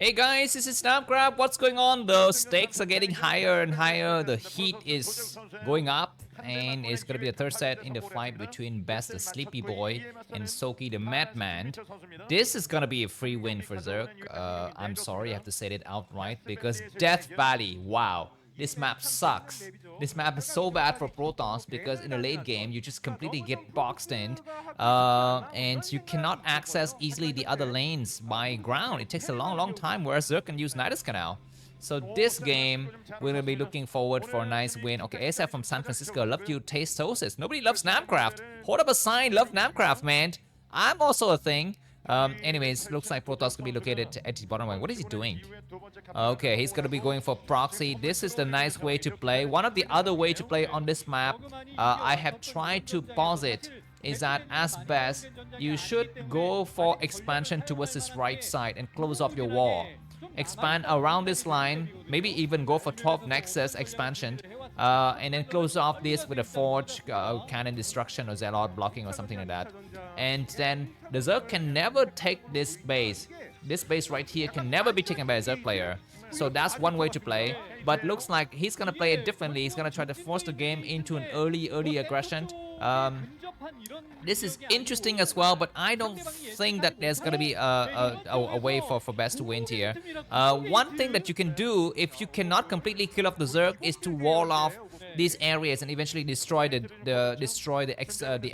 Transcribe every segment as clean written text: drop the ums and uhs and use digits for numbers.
Hey guys, this is Snapcrab. What's going on? The stakes are getting higher and higher. The heat is going up, and it's gonna be the third set in the fight between Best the Sleepy Boy and Soki the Madman. This is gonna be a free win for Zerk. I'm sorry, I have to say it outright because Death Valley, wow. This map sucks. This map is so bad for Protoss because in the late game you just completely get boxed in, and you cannot access easily the other lanes by ground. It takes a long time, whereas Zerk can use Nidus Canal. So this game, we're gonna be looking forward for a nice win. Okay, ASF from San Francisco, love you, Tastosis. Nobody loves Snapcraft. Hold up a sign, love Snapcraft, man. I'm also a thing. Anyways, looks like Protoss could be located at the bottom line. What is he doing? Okay, he's gonna be going for proxy. This is the nice way to play. One of the other way to play on this map, I have tried to pause it, is that as best, you should go for expansion towards this right side and close off your wall. Expand around this line, maybe even go for 12 Nexus expansion, and then close off this with a Forge, Cannon Destruction or Zealot blocking or something like that. And then the Zerg can never take this base. This base right here can never be taken by a Zerg player. So that's one way to play, but looks like he's gonna play it differently. He's gonna try to force the game into an early aggression. This is interesting as well, but I don't think that there's gonna be a way for Best to win here. One thing that you can do if you cannot completely kill off the Zerg is to wall off these areas and eventually destroy the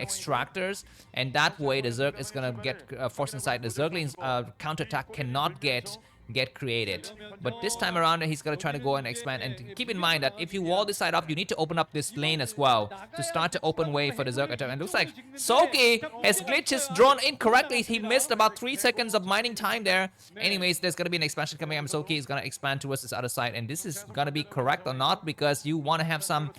extractors, and that way the Zerg is gonna get forced inside. The Zergling's counterattack cannot get created. But this time around, he's gonna try to go and expand. And keep in mind that if you wall this side up, you need to open up this lane as well to start to open way for the Zerg attack. And it looks like Soki has glitched his drone incorrectly. He missed about 3 seconds of mining time there. Anyways, there's gonna be an expansion coming up. Soki is gonna expand towards this other side, and this is gonna be correct or not because you want to have some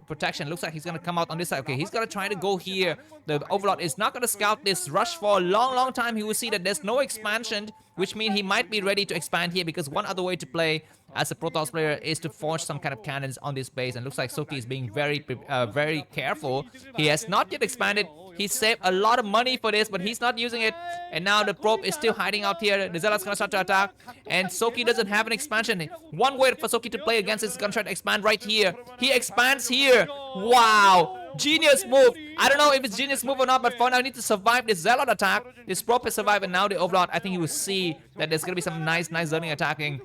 protection. Looks like he's gonna come out on this side. Okay, he's gonna try to go here. The Overlord is not gonna scout this rush for a long time. He will see that there's no expansion, which means he might be ready to expand here, because one other way to play as a Protoss player is to forge some kind of cannons on this base, and looks like Soki is being very careful. He has not yet expanded. He saved a lot of money for this, but he's not using it. And now the probe is still hiding out here. The Zealot's gonna start to attack, and Soki doesn't have an expansion. One way for Soki to play against is gonna try to expand right here. He expands here. Wow. Genius move. I don't know if it's genius move or not, but for now I need to survive this Zealot attack. This probe has survived, and now the Overlord, I think he will see that there's gonna be some nice Zergling attacking.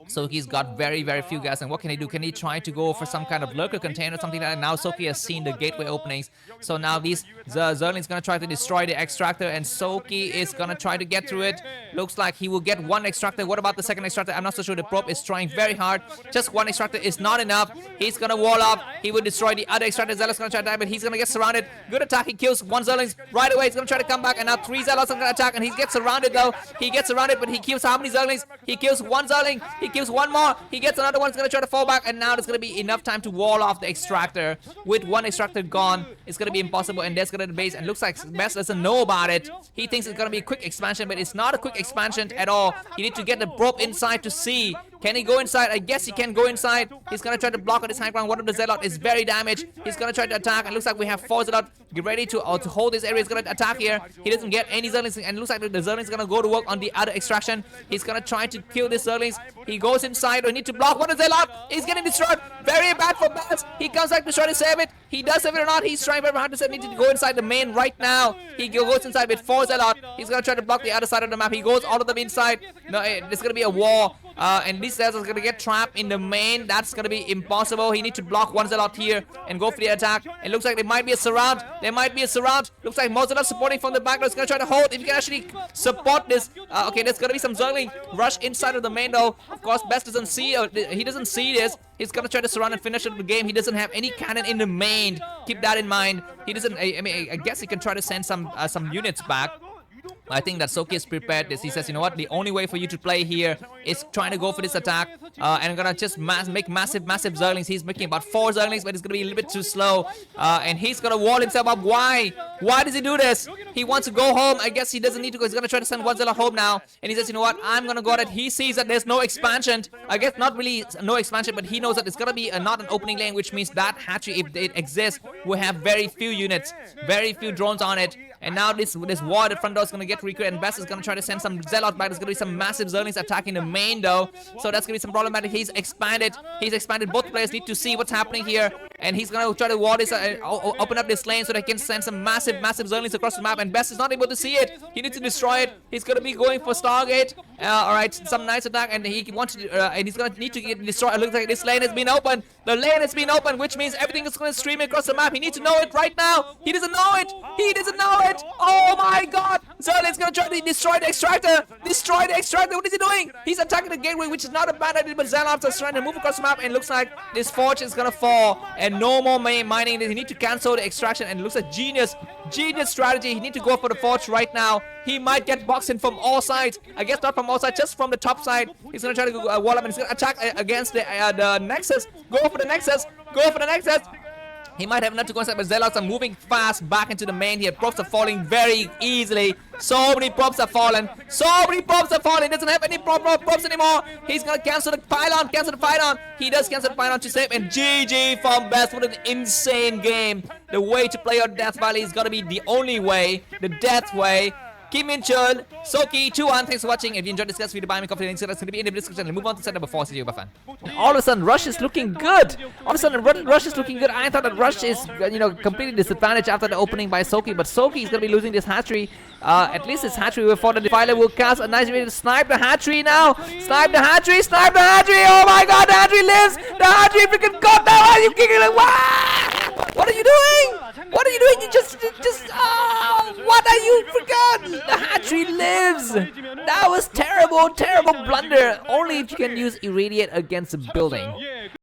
So he's got very few guys, and what can he do? Can he try to go for some kind of lurker container or something like that? Now Soki has seen the gateway openings, so now these Zergling's gonna try to destroy the extractor, and Soki is gonna try to get through it. Looks like he will get one extractor. What about the second extractor? I'm not so sure. The probe is trying very hard. Just one extractor is not enough. He's gonna wall up. He will destroy the other extractor. Zealot's gonna try to die, but he's gonna get surrounded. Good attack. He kills one Zerglings right away. He's gonna try to come back, and now 3 Zealots are gonna attack, and he gets surrounded though. He gets surrounded, but he kills how many Zerglings? He kills one Zergling. He kills one more. He gets another one. He's gonna try to fall back, and now there's gonna be enough time to wall off the extractor. With one extractor gone, it's gonna be impossible, and there's gonna be the base, and looks like Best doesn't know about it. He thinks it's gonna be a quick expansion, but it's not a quick expansion at all. You need to get the probe inside to see. Can he go inside? I guess he can go inside. He's gonna try to block on this high ground. One of the Zealot is very damaged. He's gonna try to attack, and looks like we have 4 Zealot. Get ready to hold this area. He's gonna attack here. He doesn't get any Zerglings, and looks like the Zergling's gonna go to work on the other extraction. He's gonna try to kill this Zerglings. He goes inside. We need to block one of the Zealot. He's getting destroyed. Very bad for Best. He comes back to try to save it. He does save it or not. He's trying very hard to save it. Need to go inside the main right now. He goes inside with 4 Zealot. He's gonna try to block the other side of the map. He goes all of them inside. No, there's gonna be a war. And these Zealots are gonna get trapped in the main. That's gonna be impossible. He needs to block one Zealot here and go for the attack. It looks like there might be a surround. There might be a surround. Looks like more Zealots supporting from the back. It's gonna try to hold. If you can actually support this. Okay, there's gonna be some Zergling rush inside of the main though. Of course, Best doesn't see. He doesn't see this. He's gonna try to surround and finish the game. He doesn't have any cannon in the main. Keep that in mind. He doesn't. I mean, I guess he can try to send some units back. I think that Soki is prepared this. He says, you know what, the only way for you to play here is trying to go for this attack. And I'm gonna just make massive Zerglings. He's making about 4 Zerglings, but it's gonna be a little bit too slow. And he's gonna wall himself up. Why? Why does he do this? He wants to go home. I guess he doesn't need to go. He's gonna try to send one Zealot home now. And he says, you know what, I'm gonna go at it. He sees that there's no expansion. I guess not really no expansion, but he knows that it's gonna be not an opening lane, which means that hatchery, if it exists, will have very few units, very few drones on it. And now this wall at the front door is gonna get recruited, and Best is gonna try to send some Zealot back. There's gonna be some massive Zerglings attacking the main though, so that's gonna be some problematic. He's expanded. Both players need to see what's happening here, and he's gonna try to wall this, open up this lane so they can send some massive Zerglings across the map. And Best is not able to see it. He needs to destroy it. He's gonna be going for Stargate. All right, some nice attack, and he wants to, and he's gonna need to get destroyed. It looks like this lane has been opened. The lane has been opened, which means everything is gonna stream across the map. He needs to know it right now. He doesn't know it. He doesn't know it. Oh my God! Zergling's gonna try to destroy the extractor. Destroy the extractor. What is he doing? He's attacking the gateway, which is not a bad idea, but Zealots are trying to move across the map, and looks like this forge is gonna fall, and no more mining. He need to cancel the extraction, and it looks like genius strategy. He need to go for the forge right now. He might get boxed in from all sides. I guess not from all sides, just from the top side. He's gonna try to go wall up, and he's gonna attack against the Nexus. Go for the Nexus. Go for the Nexus. He might have enough to go inside, but Zealots are moving fast back into the main here. Props are falling very easily. So many props are fallen. He doesn't have any props anymore. He's gonna cancel the pylon. He does cancel the pylon to save, and GG from Best. What an insane game. The way to play on Death Valley is gonna be the only way. The death way. Kim In Chul, Soki, 2-1. Thanks for watching. If you enjoyed this video, buy me coffee. Links that's going to be in the description. And move on to set number 4. See you, fun. All of a sudden, Rush is looking good. I thought that Rush is, completely disadvantaged after the opening by Soki. But Soki is going to be losing this hatchery. At least this hatchery before the Defiler will cast a nice way to snipe the hatchery now. Snipe the hatchery. Oh my God, the hatchery lives. The hatchery freaking got down. Are you kicking it? What are you doing? You just, what are you freaking? The hatchery lives. That was terrible blunder. Only if you can use Irradiate against a building.